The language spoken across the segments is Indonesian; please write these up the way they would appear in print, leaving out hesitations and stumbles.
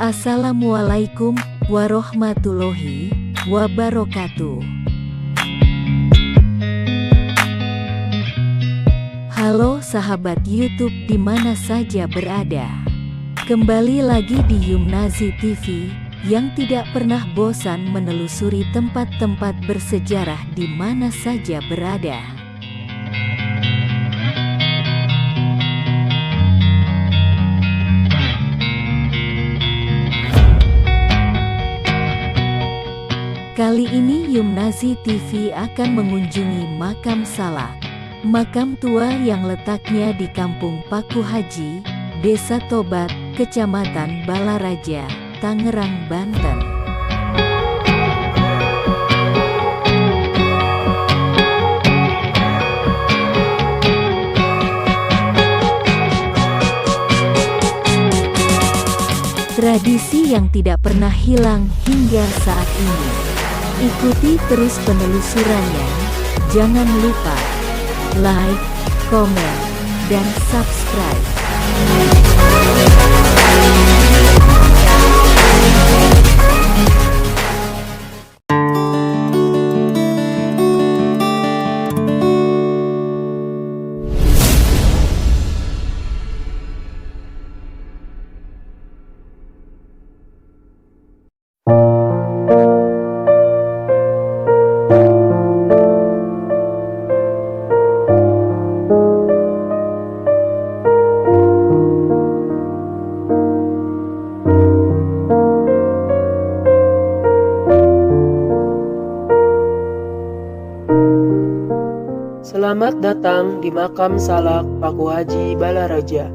Assalamualaikum warahmatullahi wabarakatuh. Halo sahabat YouTube di mana saja berada. Kembali lagi di Yumnazi TV yang tidak pernah bosan menelusuri tempat-tempat bersejarah di mana saja berada. Kali ini Yumnazi TV akan mengunjungi Makam Salak, makam tua yang letaknya di Kampung Paku Haji, Desa Tobat, Kecamatan Balaraja, Tangerang, Banten. Tradisi yang tidak pernah hilang hingga saat ini. Ikuti terus penelusurannya. Jangan lupa like, komen, dan subscribe. Selamat datang di Makam Salak Paku Haji Balaraja.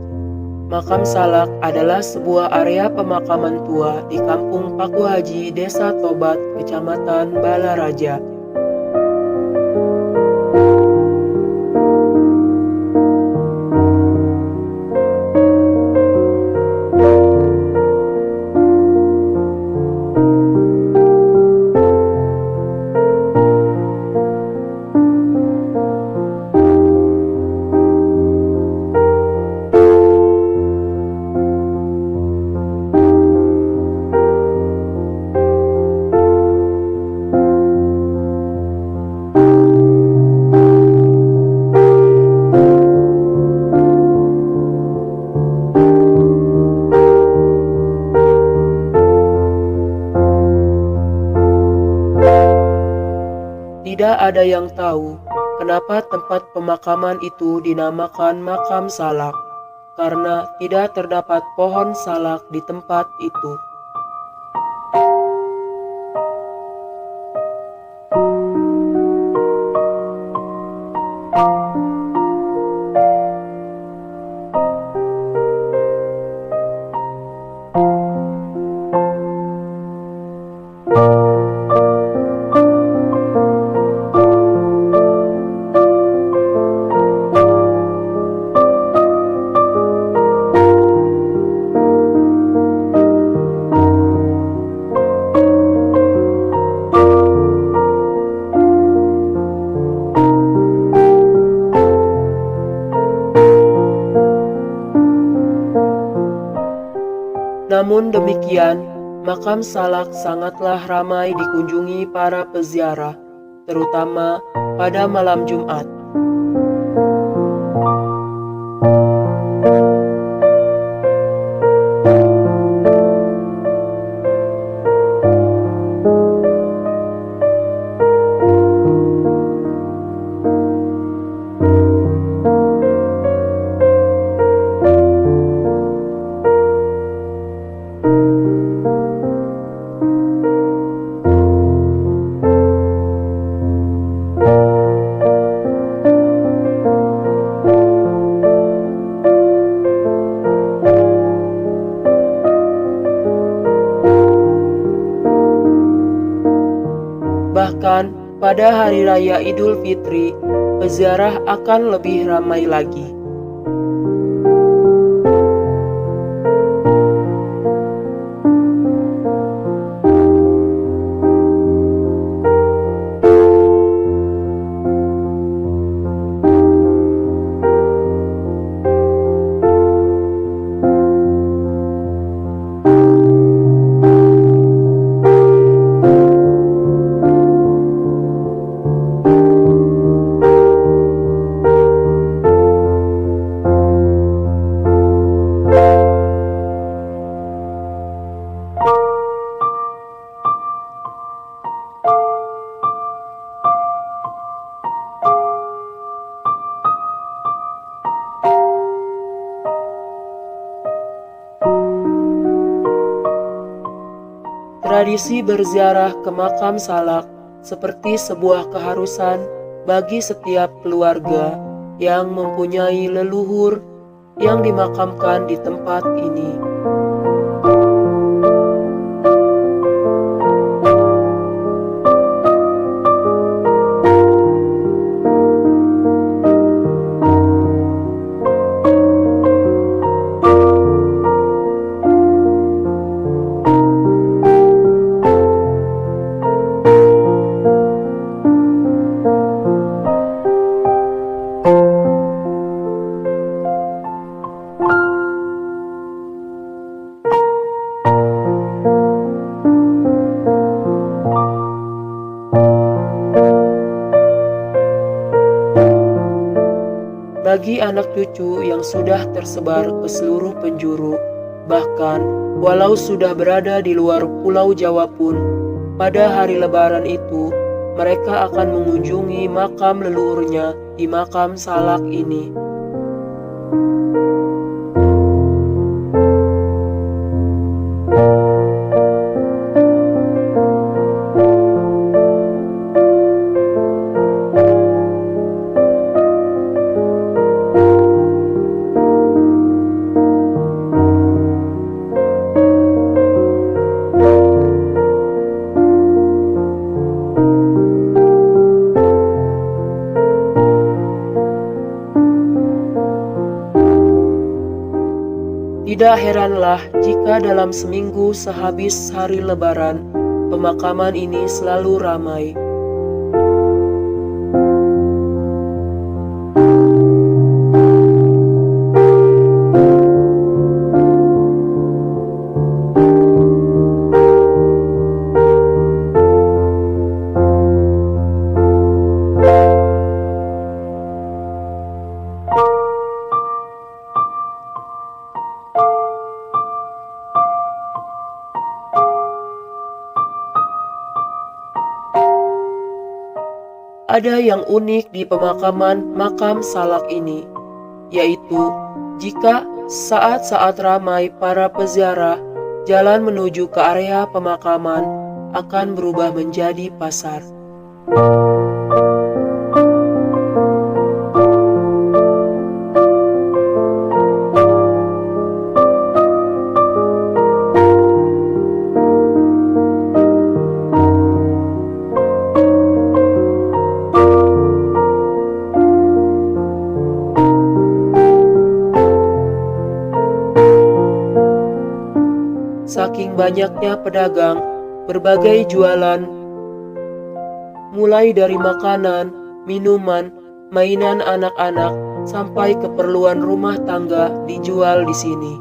Makam Salak adalah sebuah area pemakaman tua di Kampung Paku Haji, Desa Tobat, Kecamatan Balaraja. Tidak ada yang tahu kenapa tempat pemakaman itu dinamakan Makam Salak, karena tidak terdapat pohon salak di tempat itu. Namun demikian, Makam Salak sangatlah ramai dikunjungi para peziarah, terutama pada malam Jumat. Bahkan pada Hari Raya Idul Fitri, peziarah akan lebih ramai lagi. Tradisi berziarah ke makam Salak seperti sebuah keharusan bagi setiap keluarga yang mempunyai leluhur yang dimakamkan di tempat ini. Bagi anak cucu yang sudah tersebar ke seluruh penjuru, bahkan walau sudah berada di luar Pulau Jawa pun, pada hari Lebaran itu mereka akan mengunjungi makam leluhurnya di makam Salak ini. Tidak heranlah jika dalam seminggu sehabis hari Lebaran, pemakaman ini selalu ramai. Ada yang unik di pemakaman makam Salak ini, yaitu jika saat-saat ramai para peziarah, jalan menuju ke area pemakaman akan berubah menjadi pasar. Saking banyaknya pedagang, berbagai jualan, mulai dari makanan, minuman, mainan anak-anak, sampai keperluan rumah tangga dijual di sini.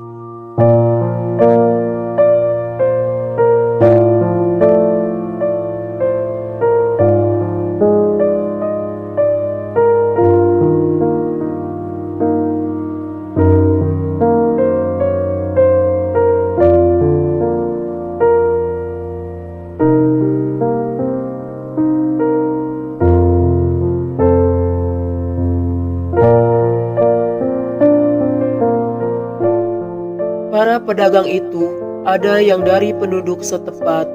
Para pedagang itu ada yang dari penduduk setempat,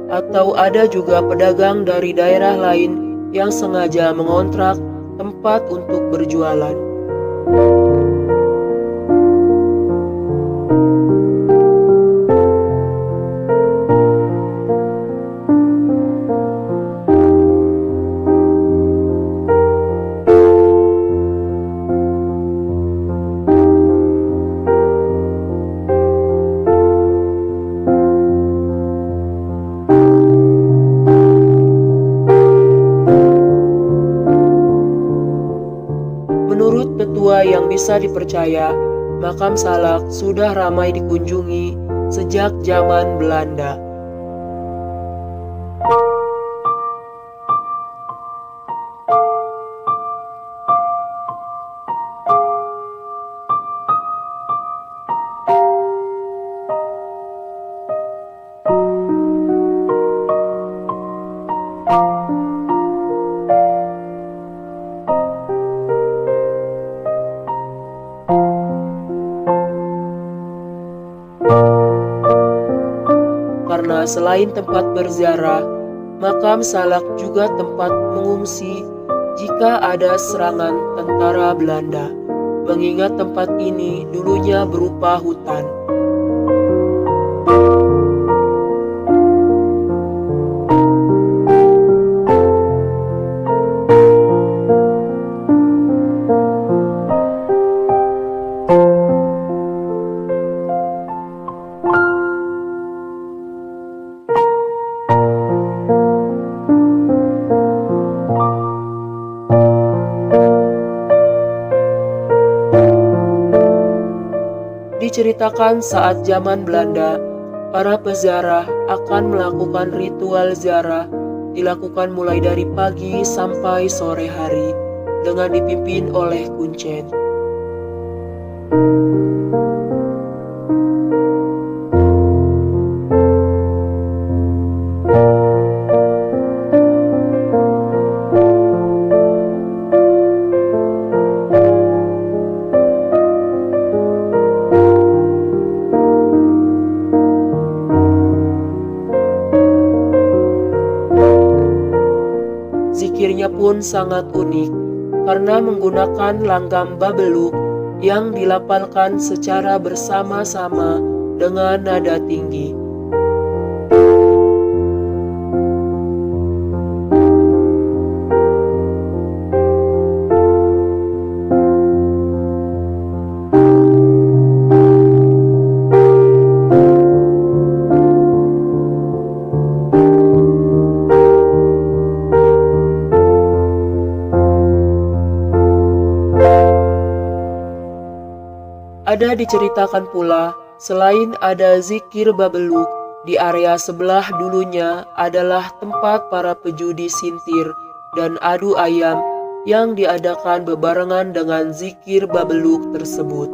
atau ada juga pedagang dari daerah lain yang sengaja mengontrak tempat untuk berjualan. Menurut tetua yang bisa dipercaya, makam Salak sudah ramai dikunjungi sejak zaman Belanda. selain tempat berziarah, makam Salak juga tempat mengungsi jika ada serangan tentara Belanda, mengingat tempat ini dulunya berupa hutan. Diceritakan saat zaman Belanda, para peziarah akan melakukan ritual ziarah dilakukan mulai dari pagi sampai sore hari dengan dipimpin oleh kuncen. Zikirnya pun sangat unik karena menggunakan langgam babeluk yang dilafalkan secara bersama-sama dengan nada tinggi. Ada diceritakan pula, selain ada zikir babeluk, di area sebelah dulunya adalah tempat para pejudi sintir dan adu ayam yang diadakan bebarengan dengan zikir babeluk tersebut.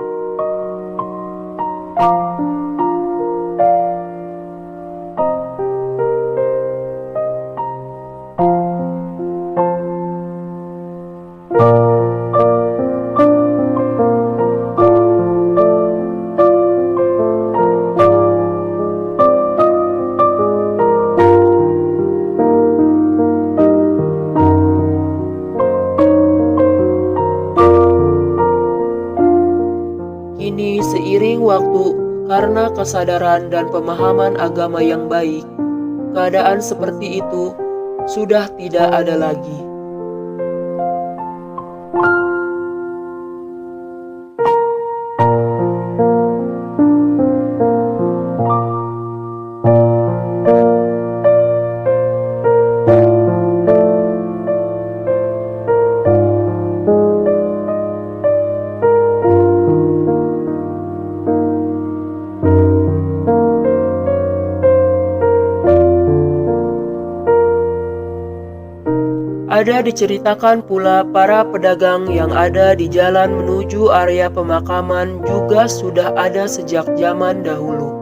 Kini seiring waktu, karena kesadaran dan pemahaman agama yang baik, keadaan seperti itu sudah tidak ada lagi. Ada diceritakan pula para pedagang yang ada di jalan menuju area pemakaman juga sudah ada sejak zaman dahulu.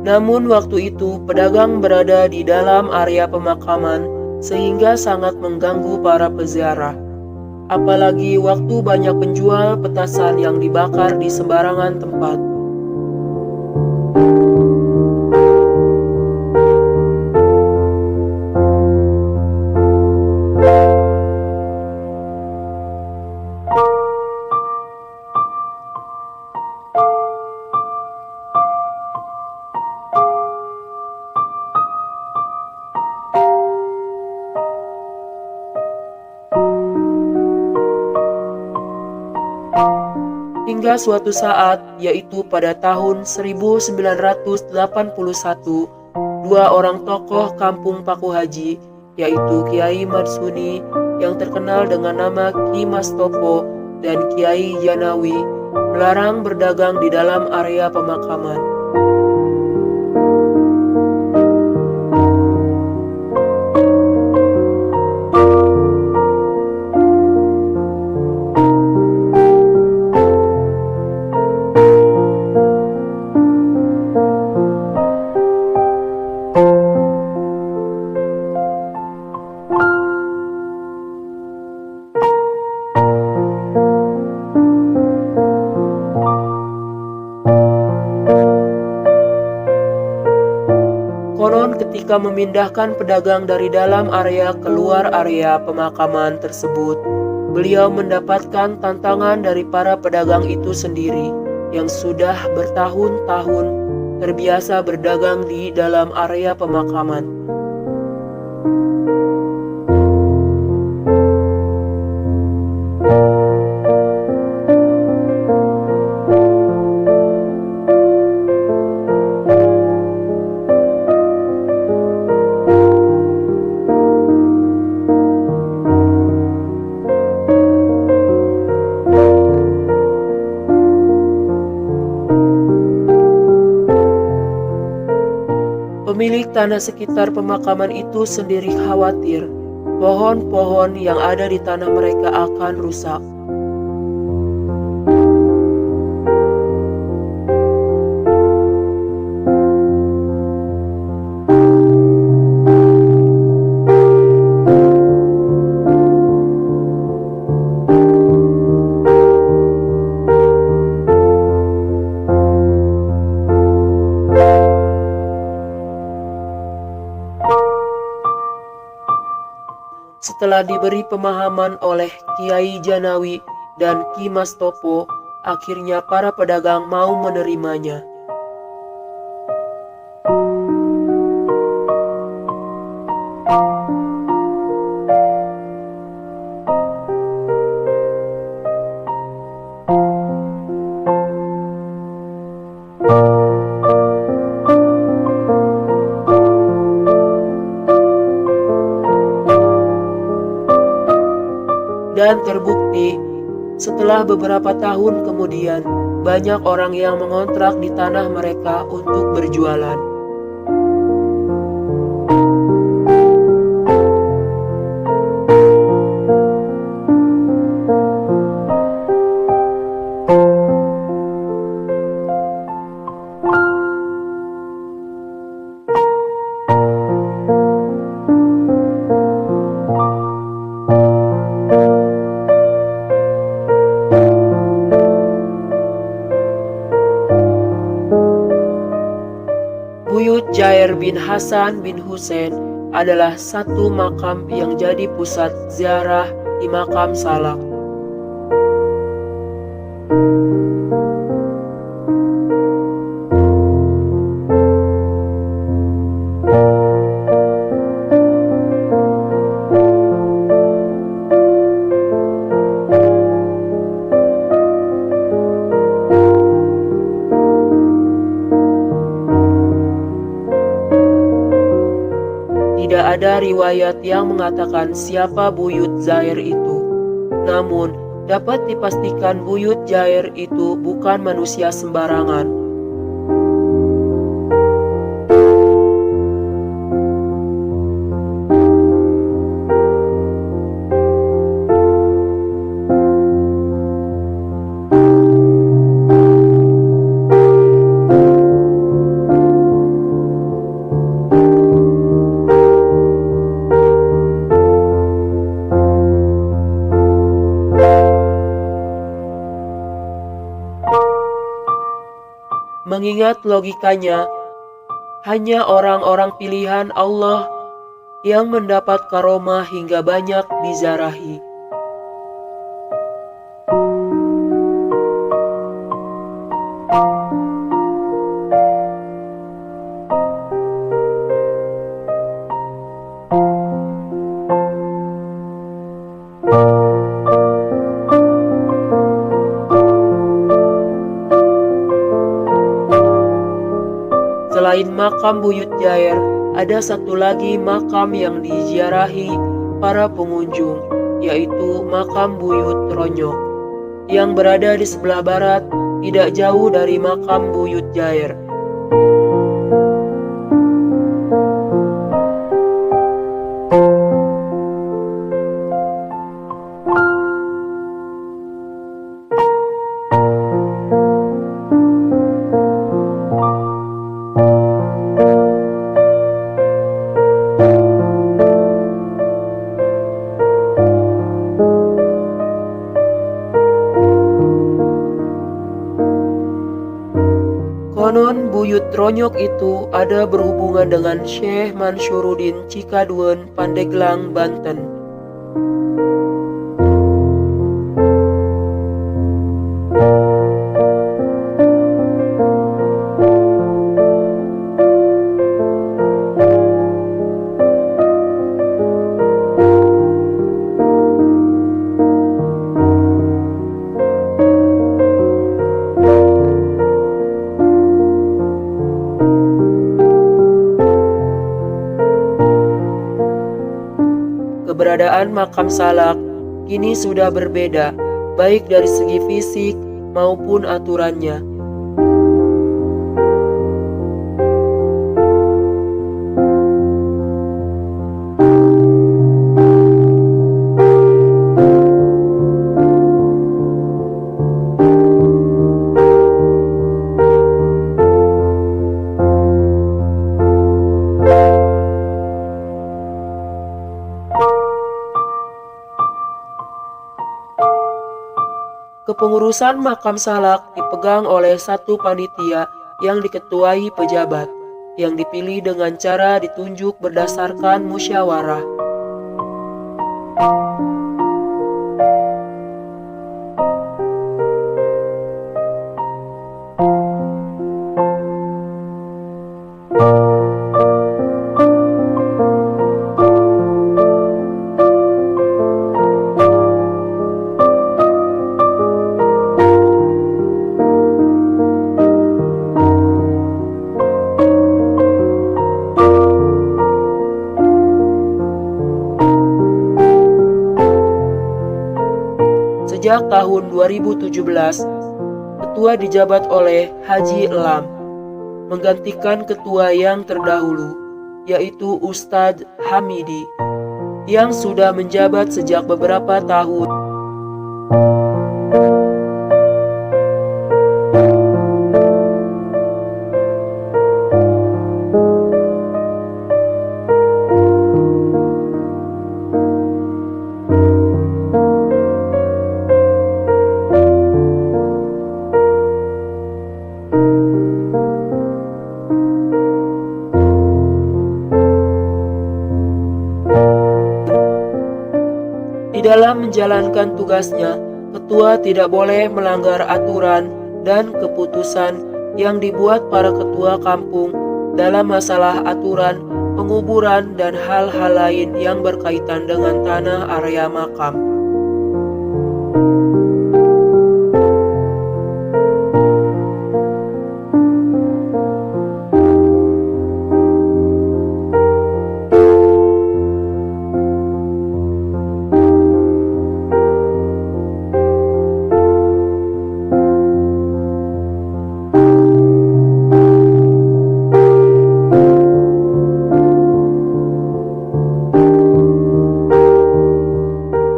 Namun waktu itu pedagang berada di dalam area pemakaman sehingga sangat mengganggu para peziarah. Apalagi waktu banyak penjual petasan yang dibakar di sembarangan tempat. Hingga suatu saat, yaitu pada tahun 1981, dua orang tokoh kampung Paku Haji, yaitu Kiai Madsuni yang terkenal dengan nama Ki Mas Topo dan Kiai Janawi, melarang berdagang di dalam area pemakaman. Ketika memindahkan pedagang dari dalam area keluar area pemakaman tersebut, beliau mendapatkan tantangan dari para pedagang itu sendiri yang sudah bertahun-tahun terbiasa berdagang di dalam area pemakaman. Pemilik tanah sekitar pemakaman itu sendiri khawatir pohon-pohon yang ada di tanah mereka akan rusak. Setelah diberi pemahaman oleh Kiai Janawi dan Ki Mas Topo, akhirnya para pedagang mau menerimanya. Dan terbukti, setelah beberapa tahun kemudian, banyak orang yang mengontrak di tanah mereka untuk berjualan. Buyut Jair bin Hasan bin Husein adalah satu makam yang jadi pusat ziarah di Makam Salak. Tidak ada riwayat yang mengatakan siapa Buyut Jair itu. Namun, dapat dipastikan Buyut Jair itu bukan manusia sembarangan. Mengingat logikanya, hanya orang-orang pilihan Allah yang mendapat karomah hingga banyak dizarahi. Selain makam Buyut Jair, ada satu lagi makam yang diziarahi para pengunjung, yaitu makam Buyut Ronyok, yang berada di sebelah barat, tidak jauh dari makam Buyut Jair. Konon buyut Ronyok itu ada berhubungan dengan Syekh Mansyuruddin Cikaduen, Pandeglang, Banten. Keberadaan makam Salak kini sudah berbeda, baik dari segi fisik maupun aturannya. Kepengurusan makam Salak dipegang oleh satu panitia yang diketuai pejabat, yang dipilih dengan cara ditunjuk berdasarkan musyawarah. Sejak tahun 2017, ketua dijabat oleh Haji Elam, menggantikan ketua yang terdahulu, yaitu Ustadz Hamidi, yang sudah menjabat sejak beberapa tahun. Di dalam menjalankan tugasnya, ketua tidak boleh melanggar aturan dan keputusan yang dibuat para ketua kampung dalam masalah aturan, penguburan, dan hal-hal lain yang berkaitan dengan tanah area makam.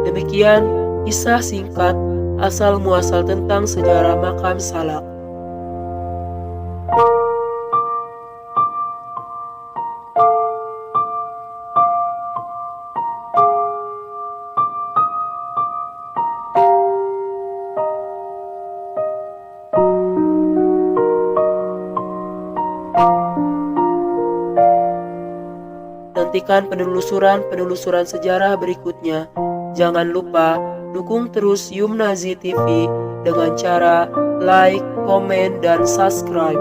Demikian kisah singkat asal-muasal tentang sejarah makam Salak. Nantikan penelusuran sejarah berikutnya. Jangan lupa dukung terus Yumnazi TV dengan cara like, komen, dan subscribe.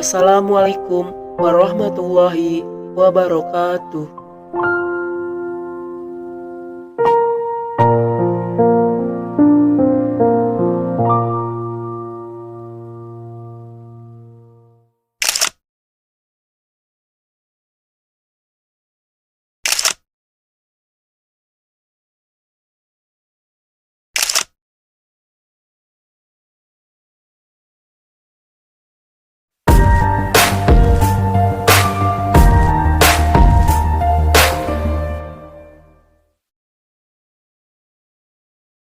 Wassalamualaikum warahmatullahi wabarakatuh.